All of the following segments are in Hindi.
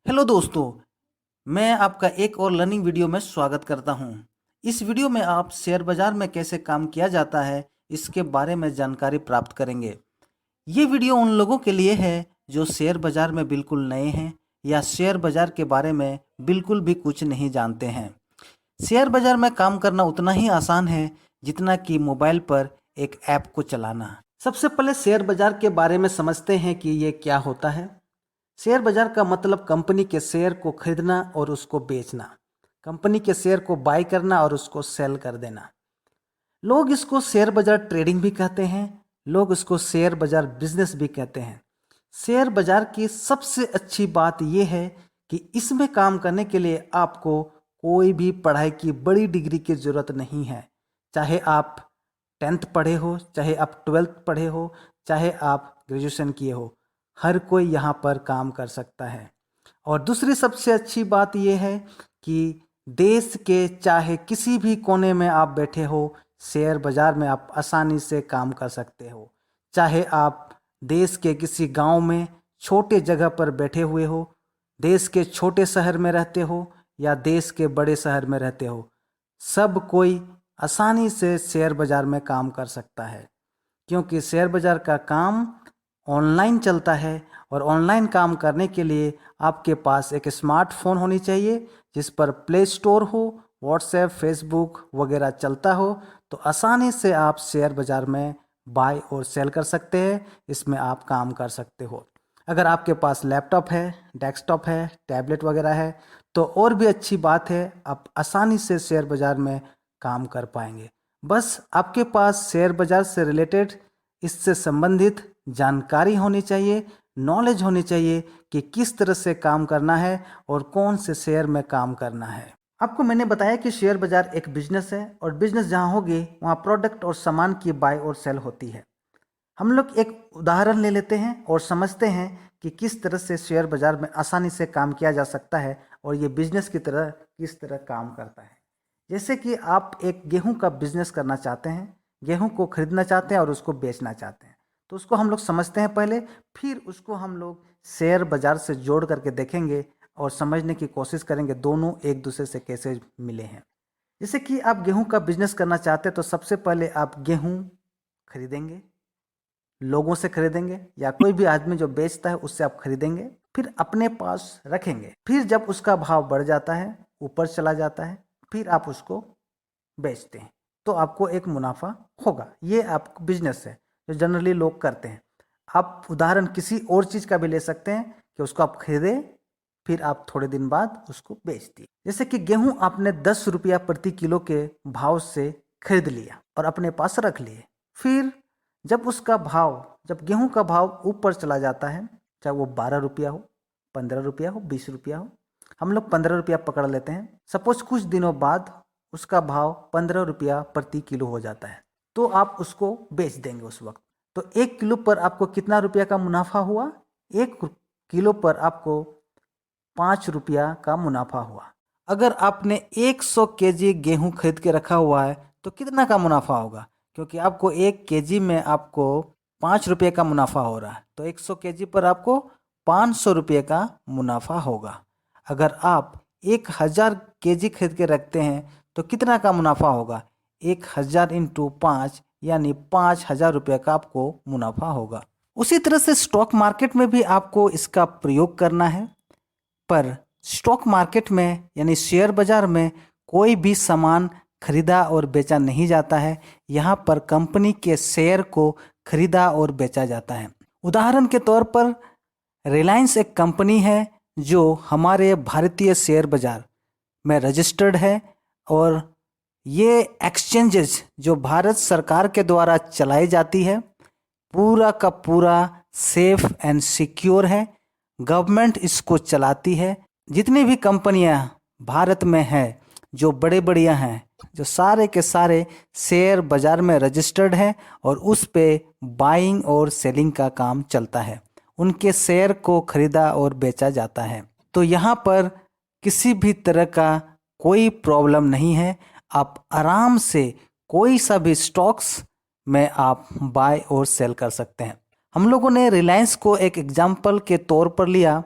हेलो दोस्तों, मैं आपका एक और लर्निंग वीडियो में स्वागत करता हूं। इस वीडियो में आप शेयर बाजार में कैसे काम किया जाता है इसके बारे में जानकारी प्राप्त करेंगे। ये वीडियो उन लोगों के लिए है जो शेयर बाजार में बिल्कुल नए हैं या शेयर बाजार के बारे में बिल्कुल भी कुछ नहीं जानते हैं। शेयर बाजार में काम करना उतना ही आसान है जितना कि मोबाइल पर एक ऐप को चलाना। सबसे पहले शेयर बाजार के बारे में समझते हैं कि ये क्या होता है। शेयर बाजार का मतलब कंपनी के शेयर को खरीदना और उसको बेचना, कंपनी के शेयर को बाय करना और उसको सेल कर देना। लोग इसको शेयर बाजार ट्रेडिंग भी कहते हैं, लोग इसको शेयर बाजार बिजनेस भी कहते हैं। शेयर बाजार की सबसे अच्छी बात यह है कि इसमें काम करने के लिए आपको कोई भी पढ़ाई की बड़ी डिग्री की ज़रूरत नहीं है। चाहे आप 10th पढ़े हो, चाहे आप 12th पढ़े हो, चाहे आप ग्रेजुएशन किए हो, हर कोई यहाँ पर काम कर सकता है। और दूसरी सबसे अच्छी बात यह है कि देश के चाहे किसी भी कोने में आप बैठे हो, शेयर बाजार में आप आसानी से काम कर सकते हो। चाहे आप देश के किसी गांव में छोटे जगह पर बैठे हुए हो, देश के छोटे शहर में रहते हो या देश के बड़े शहर में रहते हो, सब कोई आसानी से शेयर बाजार में काम कर सकता है। क्योंकि शेयर बाजार का काम ऑनलाइन चलता है और ऑनलाइन काम करने के लिए आपके पास एक स्मार्टफोन होनी चाहिए जिस पर प्ले स्टोर हो, व्हाट्सएप, फेसबुक वगैरह चलता हो, तो आसानी से आप शेयर बाजार में बाय और सेल कर सकते हैं। इसमें आप काम कर सकते हो। अगर आपके पास लैपटॉप है, डेस्कटॉप है, टैबलेट वगैरह है तो और भी अच्छी बात है, आप आसानी से शेयर बाजार में काम कर पाएंगे। बस आपके पास शेयर बाजार से रिलेटेड, इससे संबंधित जानकारी होनी चाहिए, नॉलेज होनी चाहिए कि किस तरह से काम करना है और कौन से शेयर में काम करना है। आपको मैंने बताया कि शेयर बाजार एक बिजनेस है और बिजनेस जहाँ होगी वहाँ प्रोडक्ट और सामान की बाय और सेल होती है। हम लोग एक उदाहरण ले लेते हैं और समझते हैं कि किस तरह से शेयर बाजार में आसानी से काम किया जा सकता है और ये बिजनेस की तरह किस तरह काम करता है। जैसे कि आप एक गेहूं का बिजनेस करना चाहते हैं, गेहूं को खरीदना चाहते हैं और उसको बेचना चाहते हैं, तो उसको हम लोग समझते हैं पहले, फिर उसको हम लोग शेयर बाजार से जोड़ करके देखेंगे और समझने की कोशिश करेंगे दोनों एक दूसरे से कैसे मिले हैं। जैसे कि आप गेहूं का बिजनेस करना चाहते हैं तो सबसे पहले आप गेहूं खरीदेंगे, लोगों से खरीदेंगे या कोई भी आदमी जो बेचता है उससे आप खरीदेंगे, फिर अपने पास रखेंगे। फिर जब उसका भाव बढ़ जाता है, ऊपर चला जाता है, फिर आप उसको बेचते हैं तो आपको एक मुनाफा होगा। ये आपका बिजनेस है जो जनरली लोग करते हैं। आप उदाहरण किसी और चीज़ का भी ले सकते हैं कि उसको आप खरीदें, फिर आप थोड़े दिन बाद उसको बेच दिए। जैसे कि गेहूं आपने 10 रुपया प्रति किलो के भाव से खरीद लिया और अपने पास रख लिए। फिर जब गेहूं का भाव ऊपर चला जाता है, चाहे वो 12 रुपया हो, 15 रुपया हो, 20 रुपया हो, हम लोग 15 रुपया पकड़ लेते हैं। सपोज कुछ दिनों बाद उसका भाव 15 रुपया प्रति किलो हो जाता है, तो आप उसको बेच देंगे उस वक्त। तो 1 किलो पर आपको कितना रुपया का मुनाफा हुआ? 1 किलो पर आपको 5 रुपया का मुनाफा हुआ। अगर आपने 100 केजी गेहूं खरीद के रखा हुआ है तो कितना का मुनाफा होगा? क्योंकि आपको 1 केजी में आपको 5 रुपये का मुनाफा हो रहा है, तो 100 केजी पर आपको 500 रुपये का मुनाफा होगा। अगर आप 1000 केजी खरीद के रखते हैं तो कितना का मुनाफा होगा? 1000 इंटू 5 यानी 5000 रुपये का आपको मुनाफा होगा। उसी तरह से स्टॉक मार्केट में भी आपको इसका प्रयोग करना है, पर स्टॉक मार्केट में यानी शेयर बाजार में कोई भी सामान खरीदा और बेचा नहीं जाता है। यहाँ पर कंपनी के शेयर को खरीदा और बेचा जाता है। उदाहरण के तौर पर रिलायंस एक कंपनी है जो हमारे भारतीय शेयर बाजार में रजिस्टर्ड है और ये एक्सचेंजेस जो भारत सरकार के द्वारा चलाई जाती है, पूरा का पूरा सेफ एंड सिक्योर है। गवर्नमेंट इसको चलाती है। जितनी भी कंपनियां भारत में हैं जो बड़े बढ़िया हैं, जो सारे के सारे शेयर बाजार में रजिस्टर्ड है और उस पे बाइंग और सेलिंग का काम चलता है। उनके शेयर को खरीदा और बेचा जाता है। तो यहाँ पर किसी भी तरह का कोई प्रॉब्लम नहीं है। आप आराम से कोई सा भी स्टॉक्स में आप बाय और सेल कर सकते हैं। हम लोगों ने रिलायंस को एक एग्जाम्पल के तौर पर लिया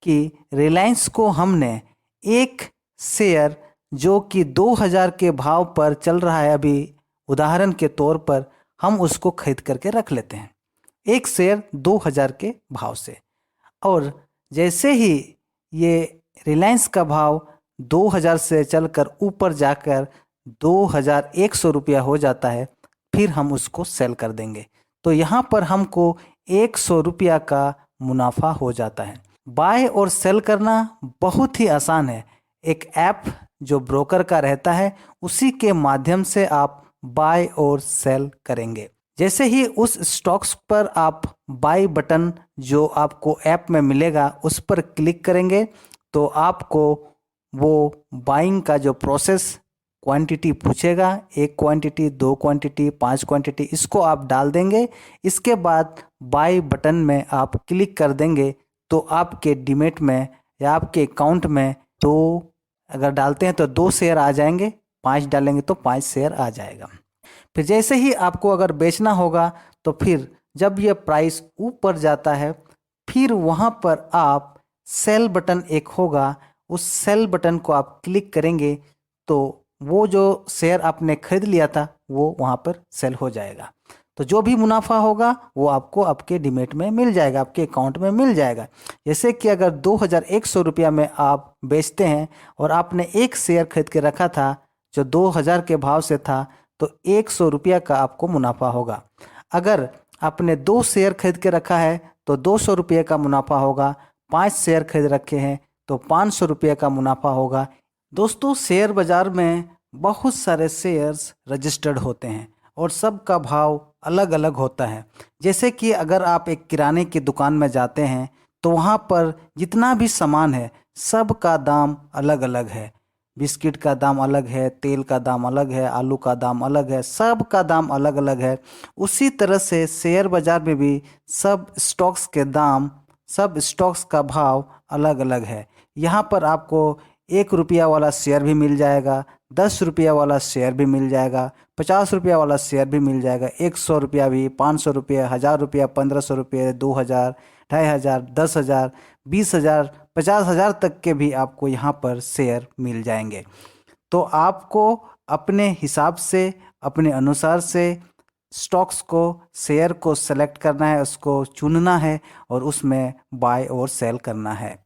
कि रिलायंस को हमने एक शेयर जो कि 2000 के भाव पर चल रहा है अभी, उदाहरण के तौर पर हम उसको खरीद करके रख लेते हैं एक शेयर 2000 के भाव से। और जैसे ही ये रिलायंस का भाव 2000 से चलकर ऊपर जाकर 2100 रुपया हो जाता है, फिर हम उसको सेल कर देंगे। तो यहाँ पर हमको 100 रुपया का मुनाफा हो जाता है। बाय और सेल करना बहुत ही आसान है। एक ऐप जो ब्रोकर का रहता है उसी के माध्यम से आप बाय और सेल करेंगे। जैसे ही उस स्टॉक्स पर आप बाय बटन जो आपको ऐप में मिलेगा उस पर क्लिक करेंगे तो आपको वो बाइंग का जो प्रोसेस क्वांटिटी पूछेगा, 1 क्वांटिटी, 2 क्वांटिटी, 5 क्वांटिटी, इसको आप डाल देंगे। इसके बाद बाय बटन में आप क्लिक कर देंगे तो आपके डीमेट में या आपके अकाउंट में अगर डालते हैं तो 2 शेयर आ जाएंगे, 5 डालेंगे तो 5 शेयर आ जाएगा। फिर जैसे ही आपको अगर बेचना होगा तो फिर जब ये प्राइस ऊपर जाता है फिर वहाँ पर आप सेल बटन एक होगा, उस सेल बटन को आप क्लिक करेंगे तो वो जो शेयर आपने खरीद लिया था वो वहाँ पर सेल हो जाएगा। तो जो भी मुनाफा होगा वो आपको आपके डीमेट में मिल जाएगा, आपके अकाउंट में मिल जाएगा। जैसे कि अगर 2100 रुपया में आप बेचते हैं और आपने एक शेयर खरीद के रखा था जो 2000 के भाव से था तो 100 रुपया का आपको मुनाफा होगा। अगर आपने 2 शेयर खरीद के रखा है तो 200 रुपये का मुनाफा होगा। 5 शेयर खरीद रखे हैं तो 500 रुपये का मुनाफा होगा। दोस्तों, शेयर बाज़ार में बहुत सारे शेयर्स रजिस्टर्ड होते हैं और सब का भाव अलग अलग होता है। जैसे कि अगर आप एक किराने की दुकान में जाते हैं तो वहाँ पर जितना भी सामान है सब का दाम अलग अलग है। बिस्किट का दाम अलग है, तेल का दाम अलग है, आलू का दाम अलग है, सब का दाम अलग अलग है। उसी तरह से शेयर बाज़ार में भी सब स्टॉक्स के दाम, सब स्टॉक्स का भाव अलग अलग है। यहाँ पर आपको 1 रुपया वाला शेयर भी मिल जाएगा, 10 रुपया वाला शेयर भी मिल जाएगा, 50 रुपया वाला शेयर भी मिल जाएगा, 100 रुपया भी, 500 रुपया, 1000 रुपया, 1500 रुपये, 2000, 2500, 10,000, 20,000, 50,000 तक के भी आपको यहाँ पर शेयर मिल जाएंगे। तो आपको अपने हिसाब से, अपने अनुसार से स्टॉक्स को, शेयर को सेलेक्ट करना है, उसको चुनना है और उसमें बाय और सेल करना है।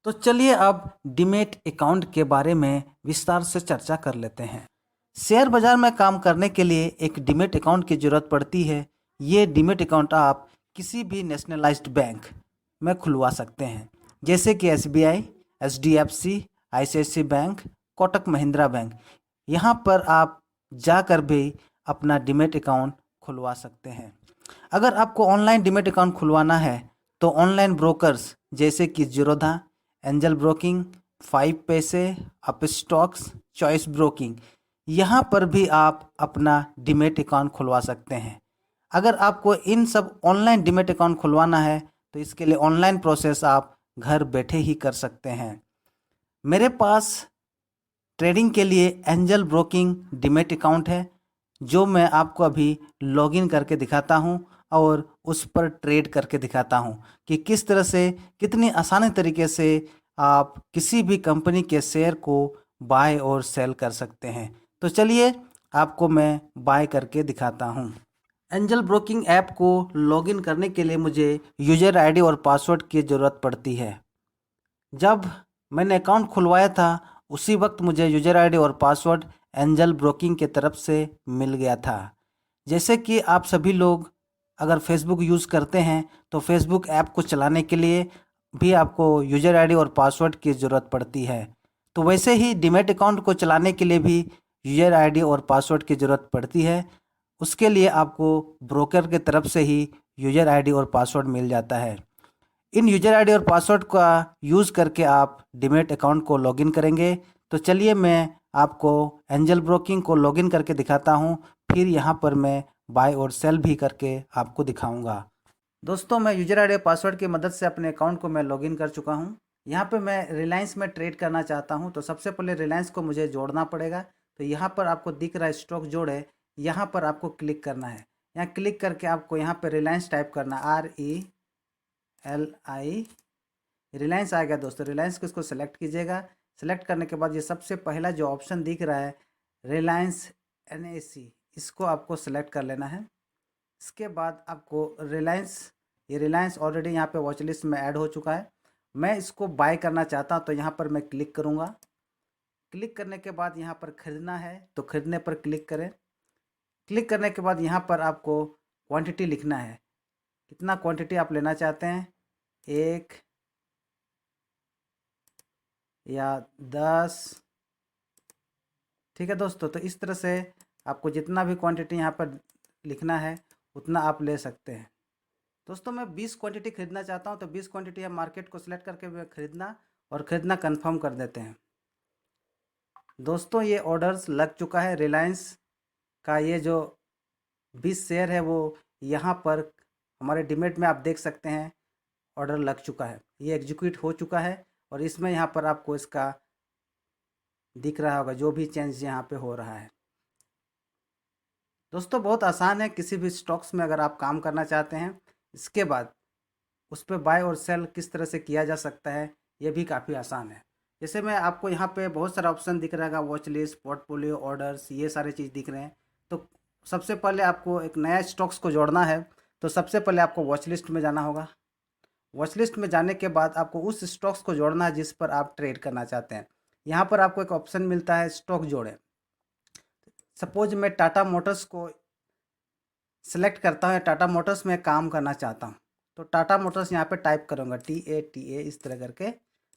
तो चलिए अब डीमेट अकाउंट के बारे में विस्तार से चर्चा कर लेते हैं। शेयर बाजार में काम करने के लिए एक डीमेट अकाउंट की ज़रूरत पड़ती है। ये डीमेट अकाउंट आप किसी भी नेशनलाइज्ड बैंक में खुलवा सकते हैं, जैसे कि SBI, HDFC, ICICI bank, Kotak Mahindra bank. यहाँ पर आप जाकर भी अपना डीमेट अकाउंट खुलवा सकते हैं। अगर आपको ऑनलाइन डीमेट अकाउंट खुलवाना है तो ऑनलाइन ब्रोकर्स जैसे कि जीरोधा, एंजल ब्रोकिंग, 5 पैसे, अपस्टॉक्स, चॉइस ब्रोकिंग, यहाँ पर भी आप अपना डीमेट अकाउंट खुलवा सकते हैं। अगर आपको इन सब ऑनलाइन डीमेट अकाउंट खुलवाना है तो इसके लिए ऑनलाइन प्रोसेस आप घर बैठे ही कर सकते हैं। मेरे पास ट्रेडिंग के लिए एंजल ब्रोकिंग डीमेट अकाउंट है जो मैं आपको अभी लॉगिन करके दिखाता हूं और उस पर ट्रेड करके दिखाता हूं कि किस तरह से, कितनी आसानी तरीके से आप किसी भी कंपनी के शेयर को बाय और सेल कर सकते हैं। तो चलिए आपको मैं बाय करके दिखाता हूं। एंजल ब्रोकिंग ऐप को लॉगिन करने के लिए मुझे यूज़र आईडी और पासवर्ड की ज़रूरत पड़ती है। जब मैंने अकाउंट खुलवाया था उसी वक्त मुझे यूज़र आईडी और पासवर्ड एंजल ब्रोकिंग के तरफ से मिल गया था। जैसे कि आप सभी लोग अगर फेसबुक यूज़ करते हैं तो फेसबुक ऐप को चलाने के लिए भी आपको यूज़र आईडी और पासवर्ड की ज़रूरत पड़ती है। तो वैसे ही डीमेट अकाउंट को चलाने के लिए भी यूज़र आईडी और पासवर्ड की ज़रूरत पड़ती है। उसके लिए आपको ब्रोकर के तरफ से ही यूज़र आईडी और पासवर्ड मिल जाता है। इन यूज़र आईडी और पासवर्ड का यूज़ करके आप डीमेट अकाउंट को लॉगिन करेंगे। तो चलिए मैं आपको एंजल ब्रोकिंग को लॉगिन करके दिखाता हूँ, फिर यहाँ पर मैं बाय और सेल भी करके आपको दिखाऊंगा। दोस्तों, मैं यूज़र आईडी और पासवर्ड की मदद से अपने अकाउंट को मैं लॉगिन कर चुका हूँ। यहाँ पे मैं रिलायंस में ट्रेड करना चाहता हूँ तो सबसे पहले रिलायंस को मुझे जोड़ना पड़ेगा। तो यहाँ पर आपको दिख रहा है स्टॉक जोड़ है, यहाँ पर आपको क्लिक करना है। यहाँ क्लिक करके आपको यहाँ पर रिलायंस टाइप करना, RELI, रिलायंस आ गया दोस्तों। रिलायंस को इसको सेलेक्ट कीजिएगा। सेलेक्ट करने के बाद ये सबसे पहला जो ऑप्शन दिख रहा है रिलायंस NAC, इसको आपको सेलेक्ट कर लेना है। इसके बाद आपको ये रिलायंस ऑलरेडी यहाँ पे वॉच लिस्ट में ऐड हो चुका है। मैं इसको बाय करना चाहता हूँ तो यहाँ पर मैं क्लिक करूँगा। क्लिक करने के बाद यहाँ पर ख़रीदना है तो ख़रीदने पर क्लिक करें। क्लिक करने के बाद यहाँ पर आपको क्वांटिटी लिखना है, कितना क्वांटिटी आप लेना चाहते हैं, 1 या 10। ठीक है दोस्तों, तो इस तरह से आपको जितना भी क्वांटिटी यहाँ पर लिखना है उतना आप ले सकते हैं। दोस्तों मैं 20 क्वांटिटी खरीदना चाहता हूँ तो 20 क्वांटिटी हम मार्केट को सिलेक्ट करके खरीदना कंफर्म कर देते हैं। दोस्तों ये ऑर्डर्स लग चुका है। रिलायंस का ये जो 20 शेयर है वो यहाँ पर हमारे डीमेट में आप देख सकते हैं ऑर्डर लग चुका है, ये एग्जीक्यूट हो चुका है। और इसमें यहाँ पर आपको इसका दिख रहा होगा जो भी चेंज यहाँ पे हो रहा है। दोस्तों बहुत आसान है, किसी भी स्टॉक्स में अगर आप काम करना चाहते हैं, इसके बाद उस पर बाय और सेल किस तरह से किया जा सकता है ये भी काफ़ी आसान है। जैसे मैं आपको यहाँ पे बहुत सारा ऑप्शन दिख रहा है, वॉच लिस्ट, पोर्टफोलियो, ऑर्डर्स, ये सारे चीज़ दिख रहे हैं। तो सबसे पहले आपको एक नया स्टॉक्स को जोड़ना है तो सबसे पहले आपको वॉच लिस्ट में जाना होगा। वॉच लिस्ट में जाने के बाद आपको उस स्टॉक्स को जोड़ना है जिस पर आप ट्रेड करना चाहते हैं। यहाँ पर आपको एक ऑप्शन मिलता है स्टॉक जोड़ें। सपोज मैं टाटा मोटर्स को सिलेक्ट करता हूँ, टाटा मोटर्स में काम करना चाहता हूँ तो टाटा मोटर्स यहाँ पे टाइप करूँगा TATA इस तरह करके।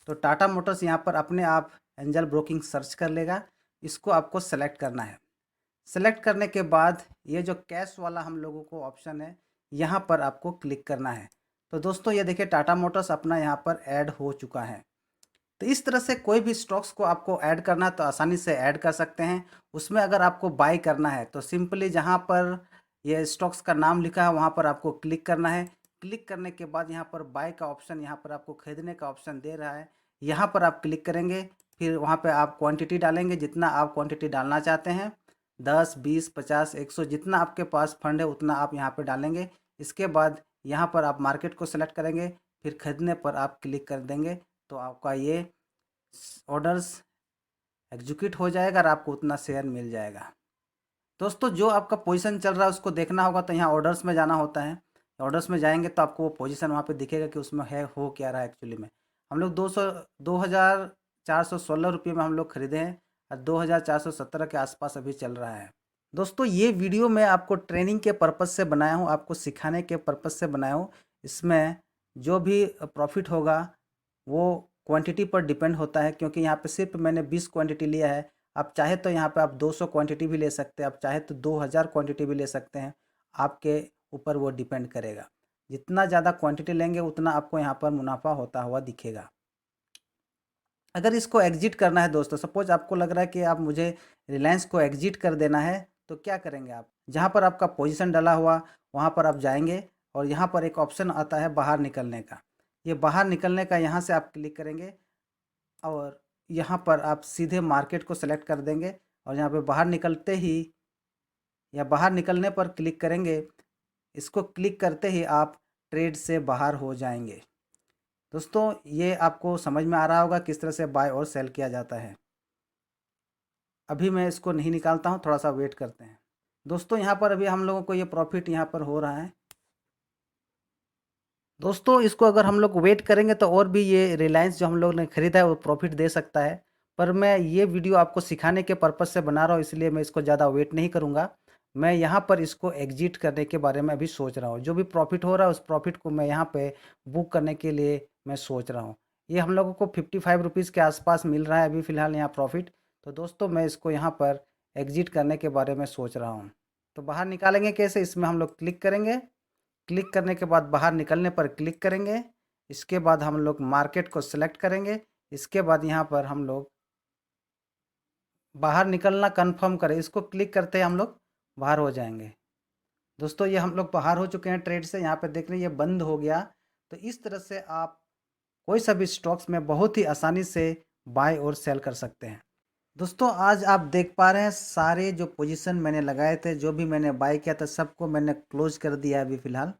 तो टाटा मोटर्स यहाँ पर अपने आप एंजल ब्रोकिंग सर्च कर लेगा। इसको आपको सेलेक्ट करना है। सेलेक्ट करने के बाद ये जो कैश वाला हम लोगों को ऑप्शन है यहाँ पर आपको क्लिक करना है। तो दोस्तों ये देखिए टाटा मोटर्स अपना यहाँ पर ऐड हो चुका है। तो इस तरह से कोई भी स्टॉक्स को आपको ऐड करना है तो आसानी से ऐड कर सकते हैं। उसमें अगर आपको बाय करना है तो सिंपली जहाँ पर ये स्टॉक्स का नाम लिखा है वहाँ पर आपको क्लिक करना है। क्लिक करने के बाद यहाँ पर बाय का ऑप्शन, यहाँ पर आपको खरीदने का ऑप्शन दे रहा है, यहाँ पर आप क्लिक करेंगे। फिर वहाँ पर आप क्वांटिटी डालेंगे, जितना आप क्वांटिटी डालना चाहते हैं, 10, 20, 50, 100, जितना आपके पास फंड है उतना आप यहाँ पर डालेंगे। इसके बाद यहाँ पर आप मार्केट को सेलेक्ट करेंगे, फिर खरीदने पर आप क्लिक कर देंगे तो आपका ये ऑर्डर्स एग्जीक्यूट हो जाएगा और आपको उतना शेयर मिल जाएगा। दोस्तों जो आपका पोजीशन चल रहा है उसको देखना होगा तो यहाँ ऑर्डर्स में जाना होता है। ऑर्डर्स में जाएंगे तो आपको वो पोजीशन वहाँ पे दिखेगा कि उसमें है हो क्या रहा है। एक्चुअली में हम लोग 2,416 रुपये में हम लोग खरीदे हैं और 2,417 के आसपास अभी चल रहा है। दोस्तों ये वीडियो मैं आपको ट्रेनिंग के पर्पज़ से बनाया हूँ, आपको सिखाने के पर्पज़ से बनाया हूँ। इसमें जो भी प्रॉफिट होगा वो क्वांटिटी पर डिपेंड होता है, क्योंकि यहाँ पे सिर्फ मैंने 20 क्वांटिटी लिया है। आप चाहे तो यहाँ पे आप 200 क्वांटिटी भी ले सकते हैं, आप चाहे तो 2,000 क्वांटिटी भी ले सकते हैं। आपके ऊपर वो डिपेंड करेगा। जितना ज़्यादा क्वांटिटी लेंगे उतना आपको यहाँ पर मुनाफा होता हुआ दिखेगा। अगर इसको एग्जिट करना है दोस्तों, सपोज आपको लग रहा है कि आप मुझे रिलायंस को एग्जिट कर देना है तो क्या करेंगे आप, जहाँ पर आपका पोजीशन डाला हुआ वहाँ पर आप जाएंगे और यहाँ पर एक ऑप्शन आता है बाहर निकलने का। ये बाहर निकलने का यहाँ से आप क्लिक करेंगे और यहाँ पर आप सीधे मार्केट को सेलेक्ट कर देंगे और यहाँ पे बाहर निकलते ही या बाहर निकलने पर क्लिक करेंगे। इसको क्लिक करते ही आप ट्रेड से बाहर हो जाएंगे। दोस्तों ये आपको समझ में आ रहा होगा किस तरह से बाय और सेल किया जाता है। अभी मैं इसको नहीं निकालता हूँ, थोड़ा सा वेट करते हैं। दोस्तों यहाँ पर अभी हम लोगों को ये प्रॉफिट यहाँ पर हो रहा है। दोस्तों इसको अगर हम लोग वेट करेंगे तो और भी ये रिलायंस जो हम लोग ने ख़रीदा है वो प्रॉफिट दे सकता है। पर मैं ये वीडियो आपको सिखाने के पर्पज़ से बना रहा हूँ, इसलिए मैं इसको ज़्यादा वेट नहीं करूँगा। मैं यहाँ पर इसको एग्जिट करने के बारे में अभी सोच रहा हूँ। जो भी प्रॉफिट हो रहा है उस प्रॉफिट को मैं यहाँ पे बुक करने के लिए मैं सोच रहा हूँ। ये हम लोगों को 55 रुपीज़ के आसपास मिल रहा है अभी फ़िलहाल यहाँ प्रॉफिट। तो दोस्तों मैं इसको यहाँ पर एग्जिट करने के बारे में सोच रहा हूँ। तो बाहर निकालेंगे कैसे, इसमें हम लोग क्लिक करेंगे। क्लिक करने के बाद बाहर निकलने पर क्लिक करेंगे। इसके बाद हम लोग मार्केट को सिलेक्ट करेंगे। इसके बाद यहाँ पर हम लोग बाहर निकलना कंफर्म करें, इसको क्लिक करते हम लोग बाहर हो जाएंगे। दोस्तों ये हम लोग बाहर हो चुके हैं ट्रेड से, यहाँ पर देख रहे हैं ये बंद हो गया। तो इस तरह से आप कोई सा भी स्टॉक्स में बहुत ही आसानी से बाय और सेल कर सकते हैं। दोस्तों आज आप देख पा रहे हैं सारे जो पोजीशन मैंने लगाए थे, जो भी मैंने बाय किया था सबको मैंने क्लोज कर दिया है अभी फ़िलहाल।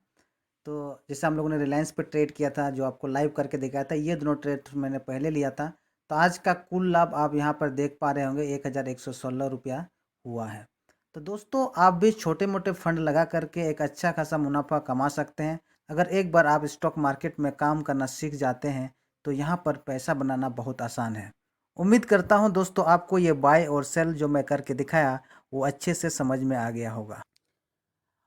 तो जैसे हम लोगों ने रिलायंस पे ट्रेड किया था, जो आपको लाइव करके दिखाया था, ये दोनों ट्रेड मैंने पहले लिया था। तो आज का कुल लाभ आप यहाँ पर देख पा रहे होंगे 1116 रुपया हुआ है। तो दोस्तों आप भी छोटे मोटे फंड लगा करके एक अच्छा खासा मुनाफा कमा सकते हैं। अगर एक बार आप स्टॉक मार्केट में काम करना सीख जाते हैं तो यहाँ पर पैसा बनाना बहुत आसान है। उम्मीद करता हूँ दोस्तों आपको ये बाय और सेल जो मैं करके दिखाया वो अच्छे से समझ में आ गया होगा।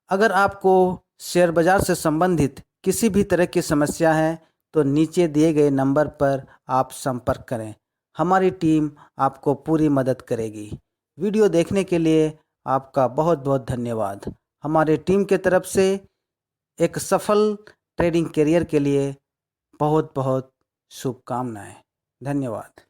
अगर आपको शेयर बाज़ार से संबंधित किसी भी तरह की समस्या है तो नीचे दिए गए नंबर पर आप संपर्क करें। हमारी टीम आपको पूरी मदद करेगी। वीडियो देखने के लिए आपका बहुत बहुत धन्यवाद। हमारी टीम के तरफ से एक सफल ट्रेडिंग करियर के लिए बहुत बहुत शुभकामनाएं। धन्यवाद।